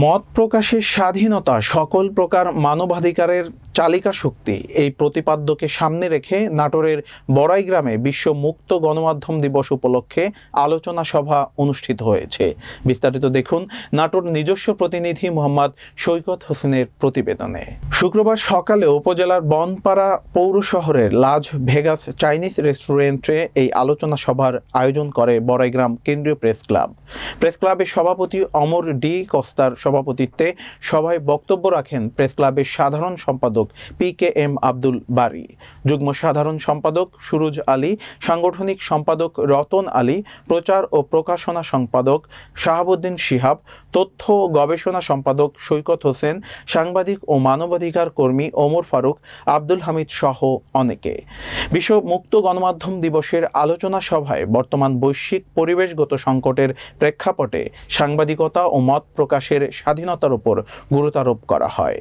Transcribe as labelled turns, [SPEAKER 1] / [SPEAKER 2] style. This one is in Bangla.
[SPEAKER 1] মত প্রকাশের স্বাধীনতা সকল প্রকার মানবাধিকারের চালিকা শক্তি, এই প্রতিপাদ্যকে সামনে রেখে নাটোরের বড়াইগ্রামে বিশ্ব মুক্ত গণমাধ্যম দিবস উপলক্ষে আলোচনা সভা অনুষ্ঠিত হয়েছে। বিস্তারিত দেখুন নাটোর নিজস্ব প্রতিনিধি মোহাম্মদ সৈকত হোসেনের প্রতিবেদনে। শুক্রবার সকালে উপজেলার বনপাড়া পৌর শহরের লাজ ভেগাস চাইনিজ রেস্টুরেন্টে এই আলোচনা সভার আয়োজন করে বড়াইগ্রাম কেন্দ্রীয় প্রেস ক্লাব। প্রেস ক্লাবের সভাপতি অমর ডি কস্তার সভাপতিত্বে সভায় বক্তব্য রাখেন প্রেস ক্লাবের সাধারণ সম্পাদক PKM আব্দুল বারী, যুগ্ম সাধারণ সম্পাদক সুরুজ আলী, সাংগঠনিক সম্পাদক রতন আলী, প্রচার ও প্রকাশনা সম্পাদক শাহাবুদ্দিন শিহাব, তথ্য গবেষণা সম্পাদক সৈকত হোসেন, সাংবাদিক ও মানবাধিকার কর্মী ওমর ফারুক, আব্দুল হামিদ সহ অনেকে। বিশ্ব মুক্ত গণমাধ্যম দিবসের আলোচনা সভায় বর্তমান বৈশ্বিক পরিবেশগত সংকটের প্রেক্ষাপটে সাংবাদিকতা ও মত প্রকাশের স্বাধীনতার উপর গুরুত্বারোপ করা হয়।